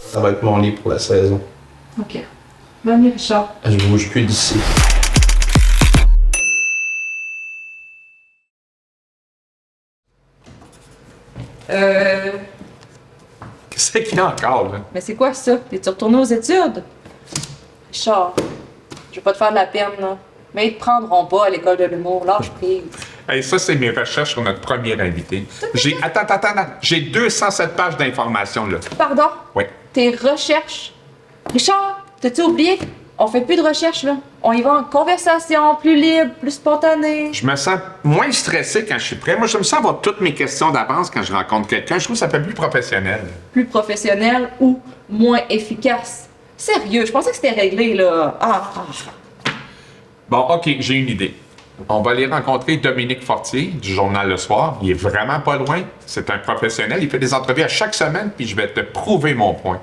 Ça va être mon lit pour la saison. OK. Bonne nuit, Richard. Je bouge plus d'ici. Qu'est-ce qu'il y a encore, là? Mais c'est quoi ça? Es-tu retourné aux études? Richard, je veux pas te faire de la peine, là. Mais ils te prendront pas à l'école de l'humour. Lâche prise. Hey, ça, c'est mes recherches sur notre premier invité. Attends. J'ai 207 pages d'informations, là. Pardon? Oui. Tes recherches. Richard, t'as-tu oublié? On fait plus de recherches, là. On y va en conversation, plus libre, plus spontanée. Je me sens moins stressé quand je suis prêt. Moi, je me sens avoir toutes mes questions d'avance quand je rencontre quelqu'un. Je trouve que ça fait plus professionnel. Plus professionnelle ou moins efficace. Sérieux, je pensais que c'était réglé, là. Bon, OK, j'ai une idée. On va aller rencontrer Dominique Fortier du Journal Le Soir. Il est vraiment pas loin. C'est un professionnel. Il fait des entrevues à chaque semaine, puis je vais te prouver mon point.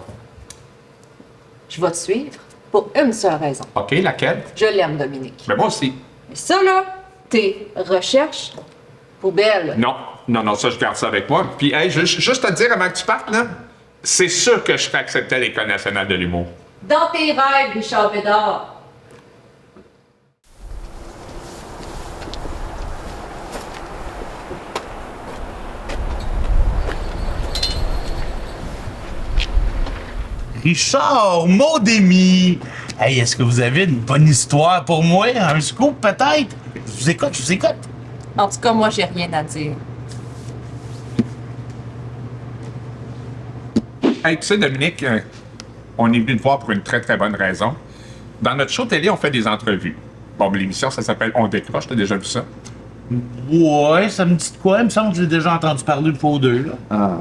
Je vais te suivre pour une seule raison. OK, laquelle? Je l'aime, Dominique. Mais moi aussi. Mais ça, là, tes recherches, poubelle. Non, ça, je garde ça avec moi. Puis, hey, juste te dire avant que tu partes, là, c'est sûr que je serai accepté à l'École nationale de l'humour. Dans tes rêves, Richard Bédard. Richard, Maudémy! Hey, est-ce que vous avez une bonne histoire pour moi? Un scoop, peut-être? Je vous écoute. En tout cas, moi, j'ai rien à dire. Hey, tu sais, Dominique, on est venu te voir pour une très, très bonne raison. Dans notre show télé, on fait des entrevues. Bon, mais l'émission, ça s'appelle On décroche. T'as déjà vu ça? Ouais, ça me dit de quoi? Il me semble que j'ai déjà entendu parler une fois ou deux, là.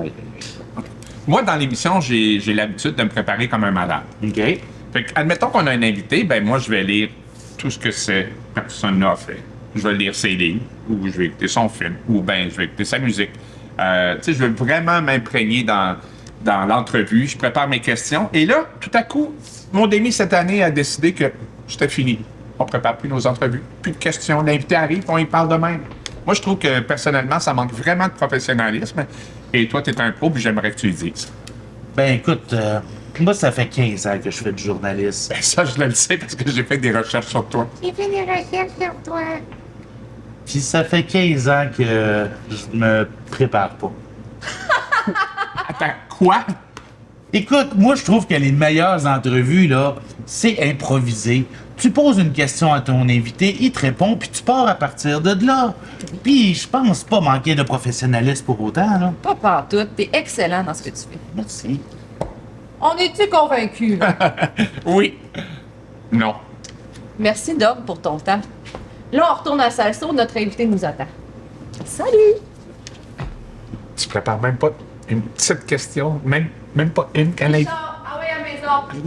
Moi, dans l'émission, j'ai l'habitude de me préparer comme un malade. OK. Fait que, admettons qu'on a un invité, ben moi, je vais lire tout ce que cette personne-là a fait. Je vais lire ses livres, ou je vais écouter son film, ou ben je vais écouter sa musique. Tu sais, je vais vraiment m'imprégner dans l'entrevue. Je prépare mes questions. Et là, tout à coup, mon démi cette année a décidé que c'était fini. On prépare plus nos entrevues, plus de questions. L'invité arrive, on y parle de même. Moi, je trouve que, personnellement, ça manque vraiment de professionnalisme. Et toi, t'es un pro, puis j'aimerais que tu le dises. Ben, écoute, moi, ça fait 15 ans que je fais du journalisme. Ben ça, je le sais parce que j'ai fait des recherches sur toi. Puis ça fait 15 ans que je me prépare pas. Attends, quoi? Écoute, moi, je trouve que les meilleures entrevues, là, c'est improviser. Tu poses une question à ton invité, il te répond, puis tu pars à partir de là. Puis je pense pas manquer de professionnalisme pour autant, là. Pas partout. T'es excellent dans ce que tu fais. Merci. On est-tu convaincus, là? Oui. Non. Merci, Doc, pour ton temps. Là, on retourne à la salle sourde. Notre invité nous attend. Salut! Tu prépares même pas une petite question, même pas une quand l'invité... Ah oui, à la maison.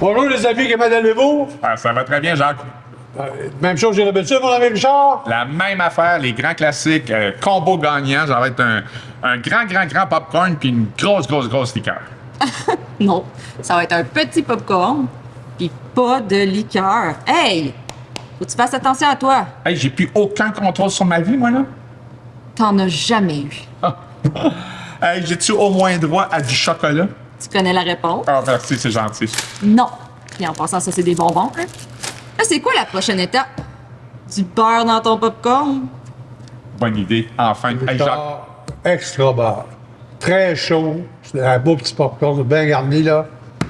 Bonjour les amis, comment allez-vous? Ah, ça va très bien, Jacques. Même chose, j'ai l'habitude, mon ami Richard? La même affaire, les grands classiques, combo gagnant, ça va être un grand popcorn puis une grosse liqueur. Non, ça va être un petit popcorn, puis pas de liqueur. Hey! Faut que tu fasses attention à toi. Hey, j'ai plus aucun contrôle sur ma vie, moi, là. T'en as jamais eu. Hey, j'ai-tu au moins droit à du chocolat? Tu connais la réponse? Ah, merci, c'est gentil. Non. Puis en passant, ça, c'est des bonbons, hein? Là, c'est quoi la prochaine étape? Du beurre dans ton popcorn? Bonne idée, enfin. Hey, Jacques, Richard, extra bar. Très chaud. C'est un beau petit popcorn bien garni, là.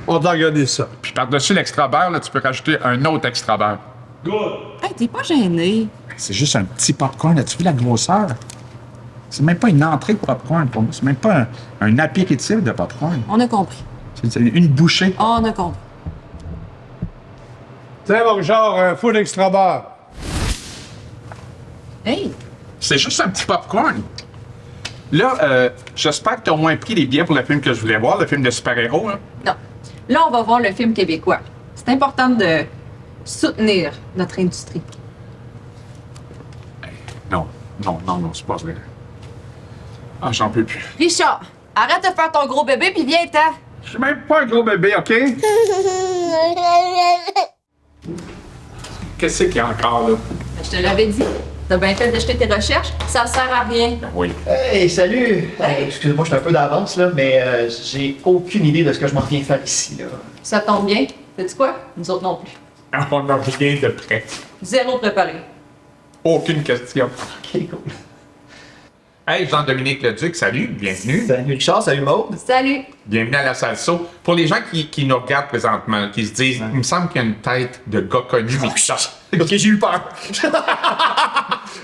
On t'a regardé ça. puis par-dessus l'extra beurre, là, tu peux rajouter un autre extra beurre. Hey, t'es pas gêné. C'est juste un petit popcorn. As-tu vu la grosseur? C'est même pas une entrée de popcorn pour moi. C'est même pas un apéritif de popcorn. On a compris. C'est une bouchée. On a compris. Tiens, mon Richard, un full extra bar. Hey! C'est juste un petit popcorn. Là, j'espère que tu as au moins pris les billets pour le film que je voulais voir, le film de super-héros. Hein? Non. Là, on va voir le film québécois. C'est important de soutenir notre industrie. Non, c'est pas vrai. Ah, j'en peux plus. Richard, arrête de faire ton gros bébé puis viens-t'en. Je suis même pas un gros bébé, OK? Qu'est-ce qu'il y a encore, là? Je te l'avais dit. T'as bien fait de jeter tes recherches, ça sert à rien. Oui. Hey, salut! Hey, excuse-moi, je suis un peu d'avance, là, mais j'ai aucune idée de ce que je m'en viens faire ici, là. Ça tombe bien. Sais-tu quoi? Nous autres non plus. On n'a rien de prêt. Zéro préparé. Aucune question. Ok, cool. Hey, Jean-Dominique Leduc, salut, bienvenue. Salut Richard, salut Maude. Salut. Bienvenue à la Salso. Pour les gens qui nous regardent présentement, qui se disent, il me semble qu'il y a une tête de gars connu, mais qui sortent. Ok, j'ai eu peur.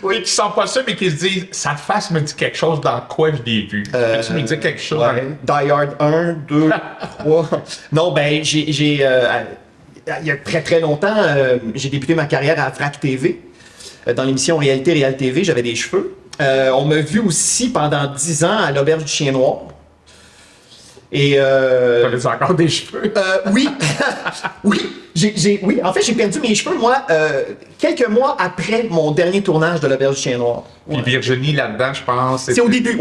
Oui, qui sont pas sûrs, mais qui se disent, sa face me dit quelque chose dans quoi je l'ai vu. Peux-tu me dire quelque chose? Ouais. Die Hard 1, 2, 3. Non, ben, il y a très très longtemps, j'ai débuté ma carrière à VRAC TV. Dans l'émission Réalité Réal TV, j'avais des cheveux. On m'a vu aussi pendant 10 ans à l'Auberge du Chien Noir. Et T'avais encore des cheveux? oui, oui. En fait, j'ai perdu mes cheveux, moi, quelques mois après mon dernier tournage de l'Auberge du Chien Noir. Puis Virginie, là-dedans, je pense. C'est au début,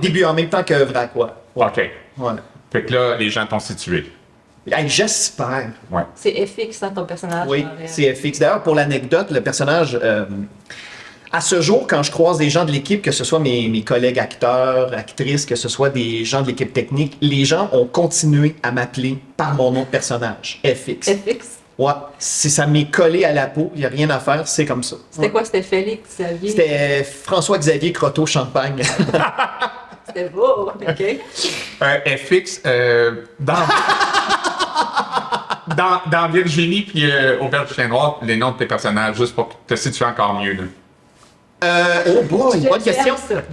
début en même temps que VRAC, ouais. OK. Ouais. Fait que là, les gens t'ont situé. Hey, j'espère. Ouais. C'est FX, hein, ton personnage. Oui, en réel. c'est FX. D'ailleurs, pour l'anecdote, le personnage, à ce jour, quand je croise des gens de l'équipe, que ce soit mes collègues acteurs, actrices, que ce soit des gens de l'équipe technique, les gens ont continué à m'appeler par mon nom de personnage, FX. FX. Ouais, ça m'est collé à la peau, il n'y a rien à faire, c'est comme ça. C'était quoi? C'était Félix Xavier? C'était François-Xavier Croteau-Champagne. C'était beau, OK. FX, dans Virginie puis Auberge du Chien Noir, les noms de tes personnages, juste pour te situer encore mieux. Là. Oh boy, bonne J'aime question. ça.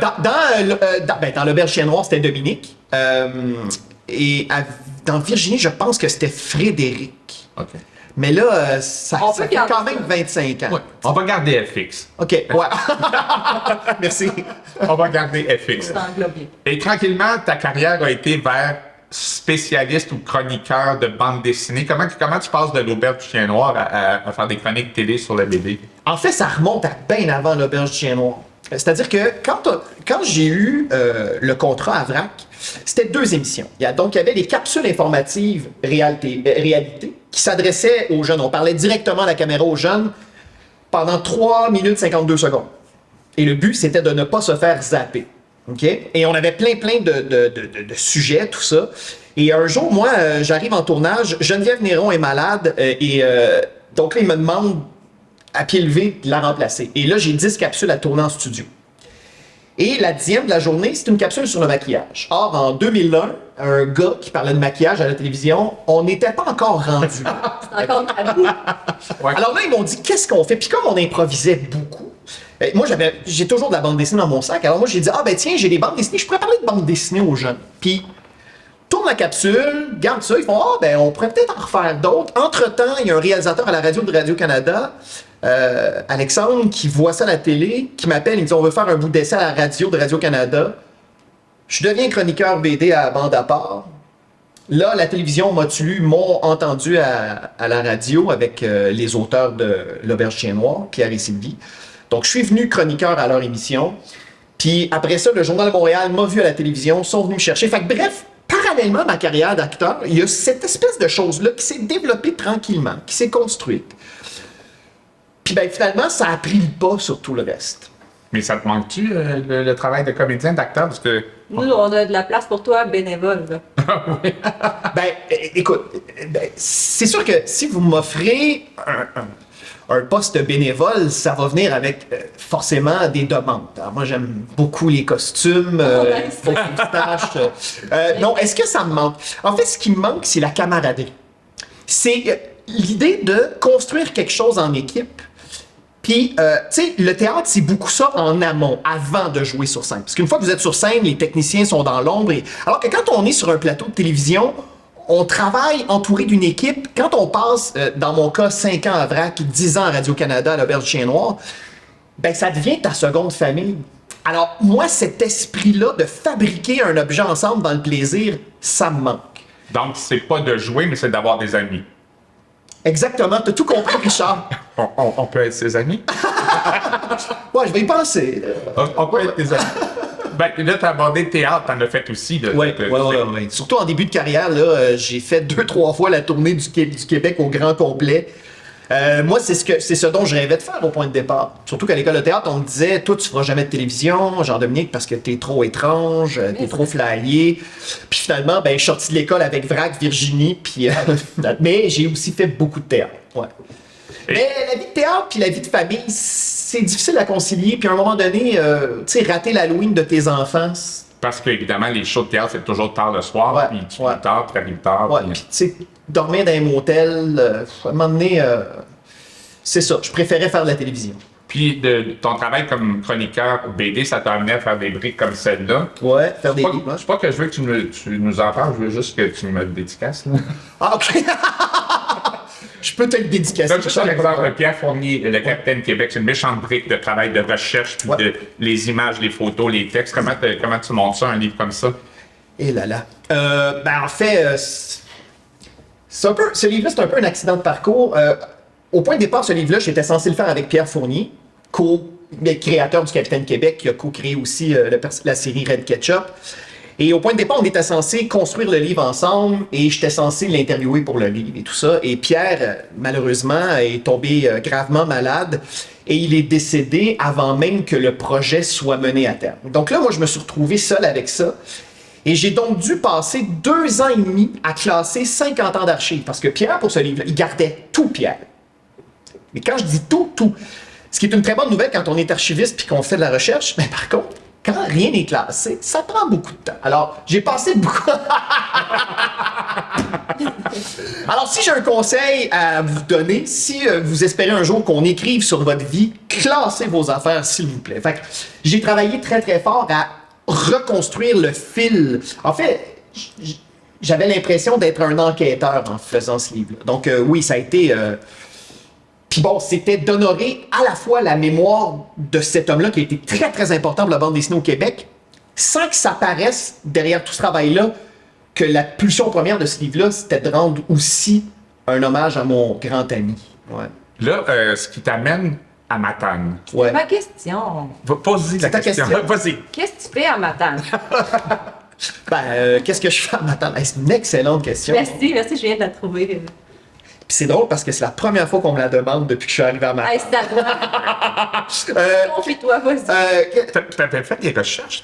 Dans l'Auberge Chien Noir, c'était Dominique. Dans Virginie, je pense que c'était Frédéric. OK. Mais là, ça On peut fait garder quand ça. même 25 ans. Ouais. On va garder FX. OK, ouais. Merci. On va garder FX. C'est englobé. Et tranquillement, ta carrière a été vers spécialiste ou chroniqueur de bande dessinée. Comment tu passes de l'Auberge du Chien Noir à faire des chroniques télé sur la BD? En fait, ça remonte à bien avant l'Auberge du Chien Noir. C'est-à-dire que quand j'ai eu le contrat à VRAC, c'était 2 émissions. Il y avait les capsules informatives réalité qui s'adressaient aux jeunes. On parlait directement à la caméra aux jeunes pendant 3 minutes 52 secondes. Et le but, c'était de ne pas se faire zapper. OK? Et on avait plein de sujets, tout ça. Et un jour, moi, j'arrive en tournage, Geneviève Néron est malade, donc là, il me demande à pied levé de la remplacer. Et là, j'ai 10 capsules à tourner en studio. Et la 10e de la journée, c'est une capsule sur le maquillage. Or, en 2001, un gars qui parlait de maquillage à la télévision, on n'était pas encore rendu. C'est encore tabou. Ouais. Alors là, ils m'ont dit, qu'est-ce qu'on fait? Puis comme on improvisait beaucoup, moi, j'ai toujours de la bande dessinée dans mon sac. Alors moi, j'ai dit, tiens, j'ai des bandes dessinées, je pourrais parler de bande dessinée aux jeunes. Puis, tourne la capsule, garde ça, ils font, on pourrait peut-être en refaire d'autres. Entre-temps, il y a un réalisateur à la radio de Radio-Canada, Alexandre, qui voit ça à la télé, qui m'appelle, il me dit, on veut faire un bout d'essai à la radio de Radio-Canada. Je deviens chroniqueur BD à bande à part. Là, la télévision m'ont entendu à la radio avec les auteurs de L'Auberge Chien Noir, Pierre et Sylvie. Donc, je suis venu chroniqueur à leur émission. Puis après ça, le Journal de Montréal m'a vu à la télévision, sont venus me chercher. Fait que bref, parallèlement à ma carrière d'acteur, il y a cette espèce de chose-là qui s'est développée tranquillement, qui s'est construite. Puis ben finalement, ça a pris le pas sur tout le reste. Mais ça te manque-tu, le travail de comédien, d'acteur? Parce que... Nous, on a de la place pour toi, bénévole. Là. Écoute, c'est sûr que si vous m'offrez un poste bénévole, ça va venir avec forcément des demandes. Alors, moi, j'aime beaucoup les costumes, les moustaches. Non, est-ce que ça me manque? En fait, ce qui me manque, c'est la camaraderie. C'est l'idée de construire quelque chose en équipe. Puis, tu sais, le théâtre, c'est beaucoup ça en amont, avant de jouer sur scène. Parce qu'une fois que vous êtes sur scène, les techniciens sont dans l'ombre. Alors que quand on est sur un plateau de télévision, on travaille entouré d'une équipe. Quand on passe, dans mon cas, 5 ans à VRAC, 10 ans à Radio-Canada, à l'Auberge du Chien Noir, ben ça devient ta seconde famille. Alors, moi, cet esprit-là de fabriquer un objet ensemble dans le plaisir, ça me manque. Donc, c'est pas de jouer, mais c'est d'avoir des amis. Exactement, t'as tout compris, Richard. On peut être ses amis? Ouais, je vais y penser. On peut être des amis. Ben, là, t'as abordé le théâtre, t'en as fait aussi. Ouais. Surtout en début de carrière, là, j'ai fait 2-3 fois la tournée du Québec au grand complet. Moi, c'est ce dont je rêvais de faire au point de départ. Surtout qu'à l'école de théâtre, on me disait, toi, tu feras jamais de télévision, Jean-Dominique, parce que t'es trop étrange, t'es trop flyé. Puis finalement, ben, je suis sorti de l'école avec Vrac, Virginie, puis mais j'ai aussi fait beaucoup de théâtre. Ouais. Mais la vie de théâtre puis la vie de famille, c'est difficile à concilier. Puis à un moment donné, tu sais, rater l'Halloween de tes enfants. Parce qu'évidemment, les shows de théâtre, c'est toujours tard le soir, Ouais, puis tu ouais. finis tard, tu arrives tard. Ouais, puis- puis tu sais, dormir dans un motel, à un moment donné, c'est ça. Je préférais faire de la télévision. Puis ton travail comme chroniqueur BD, ça t'a amené à faire des briques comme celle-là. Ouais, faire des Pas- livres. C'est pas que je veux que tu nous en parles, je veux juste que tu me le dédicaces. Là. Ah, ok. Je peux te le dédicacer. Comme ça, l'exemple, Pierre Fournier, le capitaine Québec, c'est une méchante brique de travail de recherche, puis Ouais. les images, les photos, les textes. Comment tu montes ça, un livre comme ça? Et là là. Ben en fait, c'est un peu, ce livre-là, c'est un peu un accident de parcours. Au point de départ, ce livre-là, j'étais censé le faire avec Pierre Fournier, créateur du Capitaine Québec, qui a co-créé aussi la série Red Ketchup. Et au point de départ, on était censé construire le livre ensemble et j'étais censé l'interviewer pour le livre et tout ça. Et Pierre, malheureusement, est tombé gravement malade et il est décédé avant même que le projet soit mené à terme. Donc là, moi, je me suis retrouvé seul avec ça. Et j'ai donc dû passer 2 ans et demi à classer 50 ans d'archives. Parce que Pierre, pour ce livre-là, il gardait tout, Pierre. Mais quand je dis tout, tout. Ce qui est une très bonne nouvelle quand on est archiviste puis qu'on fait de la recherche, mais par contre, quand rien n'est classé, ça prend beaucoup de temps. Alors, j'ai passé beaucoup... Alors, si j'ai un conseil à vous donner, si vous espérez un jour qu'on écrive sur votre vie, classez vos affaires, s'il vous plaît. Fait que j'ai travaillé très, très fort à reconstruire le fil. En fait, j'avais l'impression d'être un enquêteur en faisant ce livre-là. Donc, oui, ça a été... Puis bon, c'était d'honorer à la fois la mémoire de cet homme-là qui a été très, très important pour la bande dessinée au Québec, sans que ça paraisse, derrière tout ce travail-là, que la pulsion première de ce livre-là, c'était de rendre aussi un hommage à mon grand ami. Ouais. Là, ce qui t'amène à Matane. Ouais. Ma question. Pose-y la ta question. question. Vas-y. Qu'est-ce que tu fais à Matane? Ben, qu'est-ce que je fais à Matane? Hey, c'est une excellente question. Merci, je viens de la trouver. Puis c'est drôle parce que c'est la première fois qu'on me la demande depuis que je suis arrivé à Matane. Hey, c'est à toi. Euh, Confie-toi, vas-y. T'avais fait des recherches?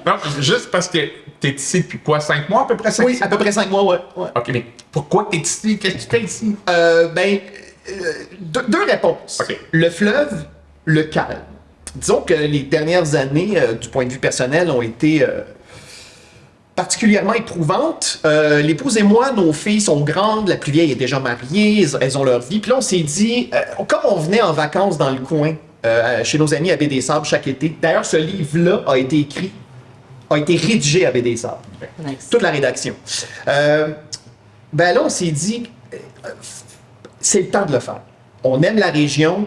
Non, juste parce que t'es ici depuis quoi, 5 mois à peu près? 5, oui, à peu près 5 mois, ouais. OK, mais pourquoi t'es ici? Qu'est-ce que tu fais ici? Deux réponses. Ok. Le fleuve, le calme. Disons que les dernières années, du point de vue personnel, ont été particulièrement éprouvantes. L'épouse et moi, nos filles sont grandes, la plus vieille est déjà mariée, elles ont leur vie. Puis là, on s'est dit, comme on venait en vacances dans le coin, chez nos amis à Baie des Sables chaque été, d'ailleurs, ce livre-là a été rédigé à Baie des Sables. Nice. Toute la rédaction. Ben là, on s'est dit, c'est le temps de le faire. On aime la région,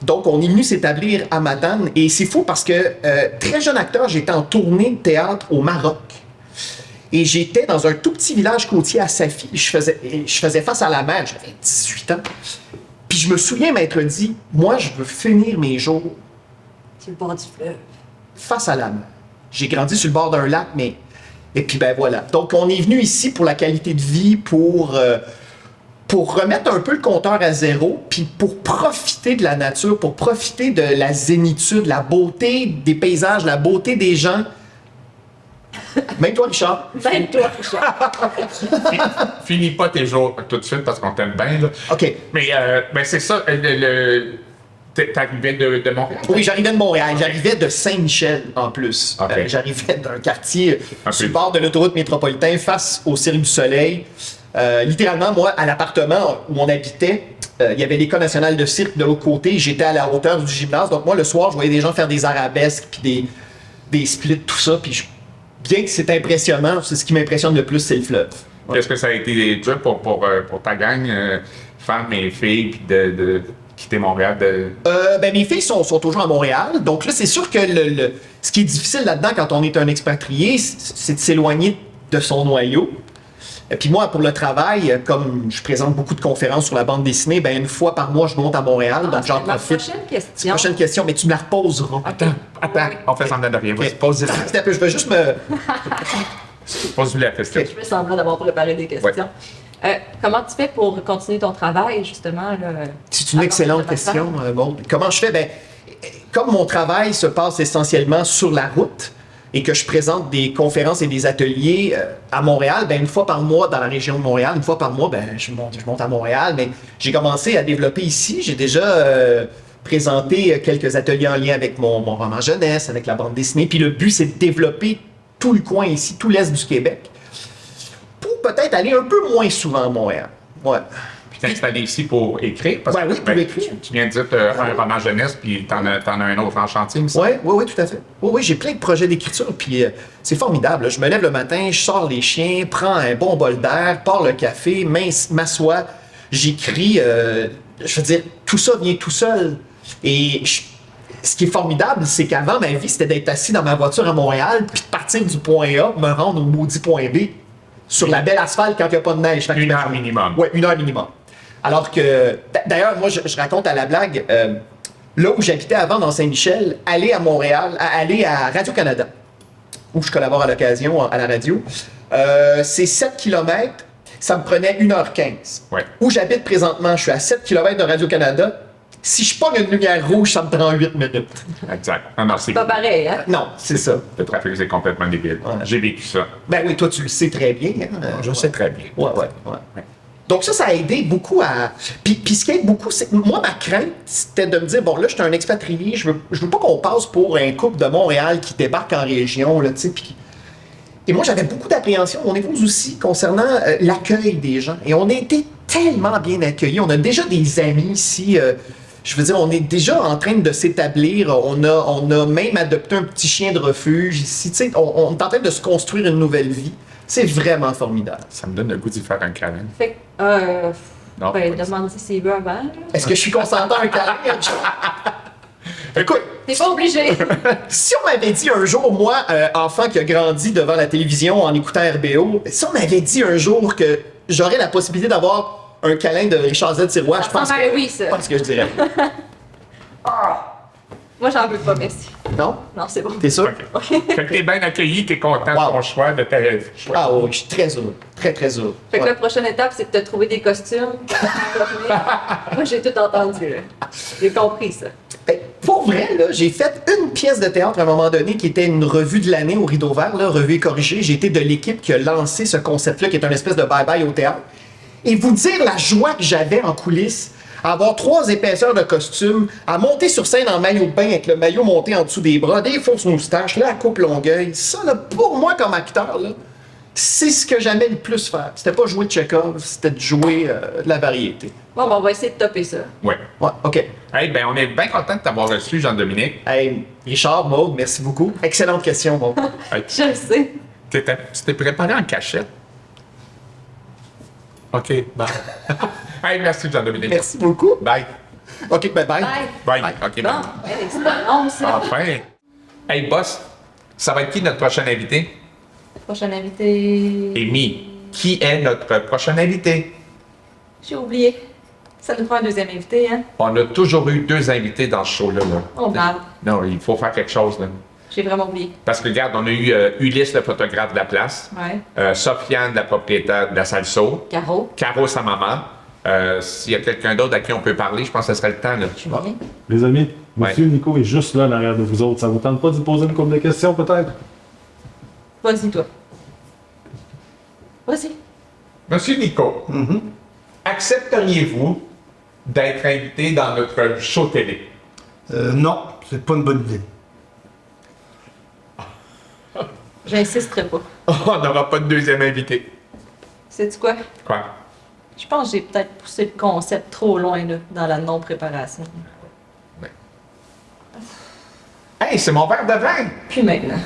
donc on est venu s'établir à Matane. Et c'est fou parce que, très jeune acteur, j'étais en tournée de théâtre au Maroc. Et j'étais dans un tout petit village côtier à Safi. Je faisais face à la mer, j'avais 18 ans. Puis je me souviens m'être dit, moi, je veux finir mes jours C'est le bord du fleuve. face à la mer. J'ai grandi sur le bord d'un lac, mais... Et puis ben voilà. Donc on est venu ici pour la qualité de vie, pour remettre un peu le compteur à zéro, puis pour profiter de la nature, pour profiter de la zénitude, la beauté des paysages, la beauté des gens. Même toi, Richard. Ben, toi, Richard. Finis pas tes jours tout de suite parce qu'on t'aime bien, là. OK. Mais ben c'est ça, t'arrivais de Montréal? Oui, j'arrivais de Montréal. J'arrivais de Saint-Michel, en plus. OK. J'arrivais d'un quartier Un sur peu. le bord de l'autoroute métropolitain, face au Cirque du Soleil. Littéralement, moi, à l'appartement où on habitait, il y avait l'École nationale de cirque de l'autre côté. J'étais à la hauteur du gymnase. Donc moi, le soir, je voyais des gens faire des arabesques, puis des splits, tout ça. Puis bien que c'est impressionnant, c'est ce qui m'impressionne le plus, c'est le fleuve. Est-ce que ça a été dur pour ta gang, femmes et filles, puis de quitter Montréal? Ben, mes filles sont toujours à Montréal. Donc là, c'est sûr que ce qui est difficile là-dedans quand on est un expatrié, c'est de s'éloigner de son noyau. Puis moi, pour le travail, comme je présente beaucoup de conférences sur la bande dessinée, ben une fois par mois, je monte à Montréal, donc j'en Ma profite. prochaine question. Prochaine question, mais tu me la reposeras. Attends, on fait semblant de rien. Vas-y, pose-lui Attends un peu, je vais juste me... la question. Je fais semblant d'avoir préparé des questions. Comment tu fais pour continuer ton travail, justement? Là, C'est une à excellente partir de question, Maud. Comment je fais? Ben, comme mon travail se passe essentiellement sur la route et que je présente des conférences et des ateliers à Montréal, ben, une fois par mois dans la région de Montréal, une fois par mois, ben, je monte à Montréal. Mais j'ai commencé à développer ici. J'ai déjà présenté quelques ateliers en lien avec mon roman jeunesse, avec la bande dessinée. Puis le but, c'est de développer tout le coin ici, tout l'Est du Québec, pour peut-être aller un peu moins souvent à Montréal. Ouais. Puis t'es installé ici pour écrire? Parce Ouais, que, oui, pour écrire. Tu viens de dire un roman jeunesse, puis t'en as un autre en chantier, il me semble. Oui, tout à fait. Oui, j'ai plein de projets d'écriture, puis c'est formidable. Là. Je me lève le matin, je sors les chiens, prends un bon bol d'air, pars le café, m'assois, j'écris. Je veux dire, tout ça vient tout seul. Et ce qui est formidable, c'est qu'avant, ma vie, c'était d'être assis dans ma voiture à Montréal, puis de partir du point A, me rendre au maudit point B, sur la belle asphalte quand il n'y a pas de neige. Une heure minimum. Oui, 1 heure minimum. Alors que, d'ailleurs, moi, je raconte à la blague, là où j'habitais avant, dans Saint-Michel, aller à Montréal, aller à Radio-Canada, où je collabore à l'occasion à la radio, c'est 7 km, ça me prenait 1h15. Ouais. Où j'habite présentement, je suis à 7 km de Radio-Canada. Si je pogne une lumière rouge, ça me prend 8 minutes. Exact. Non, c'est Pas pareil, hein? Non, c'est ça. le trafic, c'est complètement débile. Ouais. J'ai vécu ça. Ben oui, toi, tu le sais très bien. Hein? Je sais très bien. Ouais. Donc ça a aidé beaucoup à... Puis ce qui aide beaucoup, c'est... Moi, ma crainte, c'était de me dire, bon, là, je suis un expatrié, je veux pas qu'on passe pour un couple de Montréal qui débarque en région, là, tu sais, puis... Et moi, j'avais beaucoup d'appréhension, mon épouse aussi, concernant l'accueil des gens. Et on a été tellement bien accueillis. On a déjà des amis ici. Je veux dire, on est déjà en train de s'établir. On a même adopté un petit chien de refuge ici. Tu sais, on est en train de se construire une nouvelle vie. C'est vraiment formidable. Ça me donne le goût d'y faire un câlin. Fait que, Non, ben, pas demande s'il veut avant. là. Est-ce que je suis consentant à un câlin? Écoute, T'es pas obligé. si on m'avait dit un jour, moi, enfant qui a grandi devant la télévision en écoutant RBO, si on m'avait dit un jour que j'aurais la possibilité d'avoir un câlin de Richard Z. Sirois, je pense ressemble à oui, ça. je pense que je dirais. Moi, j'en veux pas, merci. Non? Non, c'est bon. T'es sûr? OK. Fait que t'es bien accueilli, t'es content Wow. de ton choix, de ta choix. Ah oui, je suis très heureux. Très, très heureux. Fait que Ouais. la prochaine étape, c'est de te trouver des costumes. Moi, j'ai tout entendu, là. J'ai compris ça. Ben, pour vrai, là, j'ai fait une pièce de théâtre à un moment donné qui était une revue de l'année au Rideau Vert, là, revue et corrigée. J'ai été de l'équipe qui a lancé ce concept-là, qui est un espèce de bye-bye au théâtre. Et vous dire la joie que j'avais en coulisses, à avoir 3 épaisseurs de costume, à monter sur scène en maillot de bain avec le maillot monté en dessous des bras, des fausses moustaches, la coupe longueuil. Ça, là, pour moi, comme acteur, là, c'est ce que j'aimais le plus faire. C'était pas jouer de Chekhov, c'était de jouer de la variété. Bon, ben, on va essayer de topper ça. Ouais. Ouais, OK. Hey, ben, on est bien content de t'avoir reçu, Jean-Dominique. Hey, Richard, Maude, merci beaucoup. Excellente question, Maude. Hey, Je le sais. tu t'es préparé en cachette? OK, bye. Hey, merci, Jean-Dominique. Merci beaucoup. Bye. OK, ben bye. Bye. OK, Bon, bye. hey, c'est pas long, ça. Enfin. Hey, boss, ça va être qui notre prochain invité? Prochain invité. Amy, qui est notre prochain invité? J'ai oublié. Ça nous prend un deuxième invité, hein? On a toujours eu 2 invités dans ce show-là. Là. On parle. Non, il faut faire quelque chose. Là. J'ai vraiment oublié. Parce que, regarde, on a eu Ulysse, le photographe de la place, Ouais. Sofiane, la propriétaire de la Salso, Caro. Caro, sa maman. S'il y a quelqu'un d'autre à qui on peut parler, je pense que ce serait le temps. Là. Julien. Les amis, Ouais. Monsieur Nico est juste là, en arrière de vous autres. Ça vous tente pas de lui poser une couple de questions, peut-être? Vas-y, toi. Vas-y. Monsieur Nico, accepteriez-vous d'être invité dans notre show télé? Non, c'est pas une bonne idée. J'insisterai pas. On n'aura pas de deuxième invité. Sais-tu quoi? Quoi? Je pense que j'ai peut-être poussé le concept trop loin, là, dans la non-préparation. Hey, c'est mon verre de vin! Puis maintenant.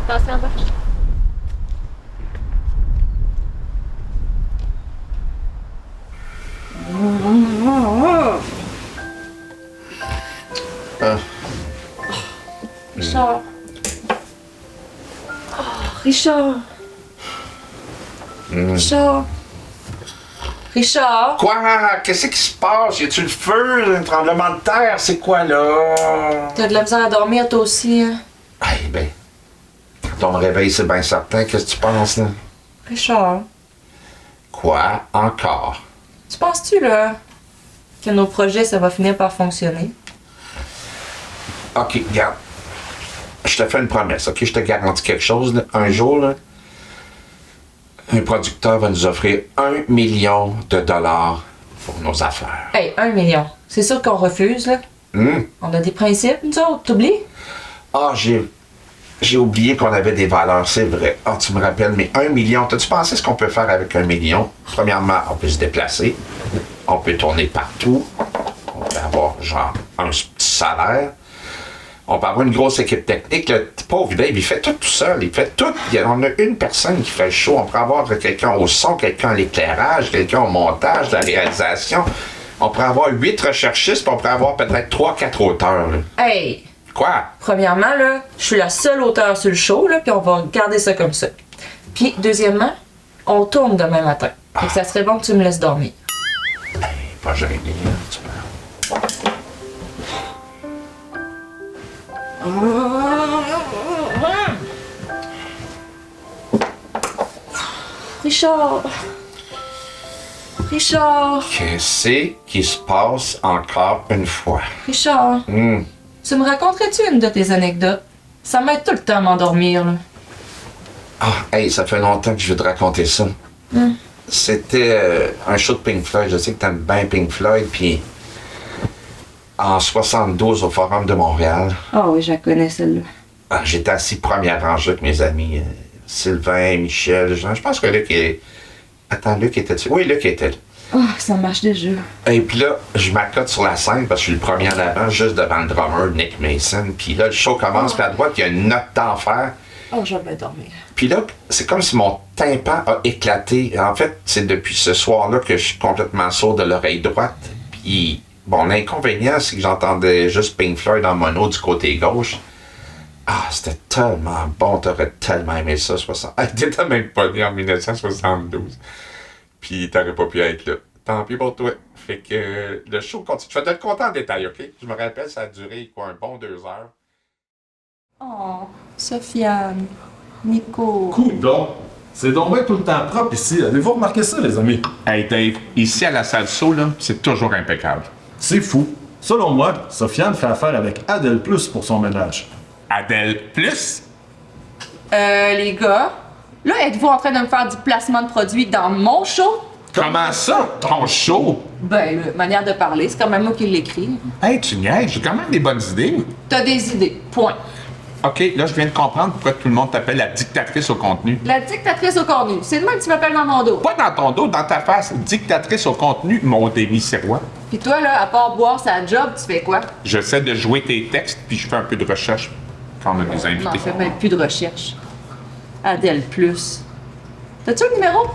Attention, marche. Richard. Richard. Richard. Quoi? Qu'est-ce qui se passe? Y a-tu le feu? Un tremblement de terre? C'est quoi, là? T'as de la misère à dormir, toi aussi, hein? Eh ben, quand on me réveille, c'est bien certain. Qu'est-ce que tu penses, là? Richard. Quoi? Encore? Tu penses-tu, là, que nos projets, ça va finir par fonctionner? OK, regarde. Je te fais une promesse, OK? Je te garantis quelque chose, là. Un jour, là, un producteur va nous offrir 1 million de dollars pour nos affaires. Hey, 1 million. C'est sûr qu'on refuse, là. On a des principes, nous autres, t'oublies? Ah, j'ai oublié qu'on avait des valeurs, c'est vrai. Ah, tu me rappelles, mais 1 million, t'as-tu pensé ce qu'on peut faire avec 1 million? Premièrement, on peut se déplacer, on peut tourner partout, on peut avoir, genre, un petit salaire, on peut avoir une grosse équipe technique. Le pauvre Dave, il fait tout seul, il fait tout. On a une personne qui fait le show, on peut avoir quelqu'un au son, quelqu'un à l'éclairage, quelqu'un au montage, la réalisation. On pourrait avoir 8 recherchistes, puis on pourrait avoir peut-être 3-4 auteurs, là. Hey! Quoi? Premièrement, là, je suis la seule auteure sur le show, là, puis on va garder ça comme ça. Puis, deuxièmement, on tourne demain matin. Fait que ça serait bon que tu me laisses dormir. Pas gêné, hein, tu peux. Richard! Richard! Qu'est-ce qui se passe encore une fois? Richard! Tu me raconterais-tu une de tes anecdotes? Ça m'aide tout le temps à m'endormir, là. Ah, hey, ça fait longtemps que je veux te raconter ça. C'était un show de Pink Floyd. Je sais que t'aimes bien Pink Floyd, puis en 72 au Forum de Montréal, Ah oui, je la connais, celle-là. j'étais assis première rangée avec mes amis Sylvain, Michel, Jean. Je pense que Luc est... Attends, Luc était-tu? Oui, Luc était là. Oh, ça marche déjà. Et puis là, je m'accote sur la scène parce que je suis le premier en avant, juste devant le drummer, Nick Mason. Puis là, le show commence, puis à droite, il y a une note d'enfer. Oh, je vais dormir. Puis là, c'est comme si mon tympan a éclaté. En fait, c'est depuis ce soir-là que je suis complètement sourd de l'oreille droite. Puis, bon, l'inconvénient, c'est que j'entendais juste Pink Floyd en mono du côté gauche. Ah, c'était tellement bon, t'aurais tellement aimé ça, 60... Ah, t'étais même pas né en 1972. Puis t'aurais pas pu être là. Tant pis pour toi. Fait que le show continue. Je vais te le compter en détail, OK? Je me rappelle, ça a duré, quoi, un bon 2 heures. Oh, Sofiane, Nico. Cool, donc. C'est donc bien tout le temps propre ici. Avez-vous remarqué ça, les amis? Hey Dave, ici à la salle saut, là, c'est toujours impeccable. C'est fou. Selon moi, Sofiane fait affaire avec Adèle Plus pour son ménage. Adèle Plus? Les gars, là, êtes-vous en train de me faire du placement de produit dans mon show? Comment ça? Ton show? Ben, manière de parler, c'est quand même moi qui l'écris. Hey, tu niaises, j'ai quand même des bonnes idées. T'as des idées, point. OK, là, je viens de comprendre pourquoi tout le monde t'appelle la dictatrice au contenu. La dictatrice au contenu, c'est de même que tu m'appelles dans mon dos. Pas dans ton dos, dans ta face. Dictatrice au contenu, mon Démis Serrois. Puis toi, là, à part boire sa job, tu fais quoi? J'essaie de jouer tes textes, puis je fais un peu de recherche quand on a des Non, invités. je fais même plus de recherche. Adèle Plus. T'as-tu le numéro?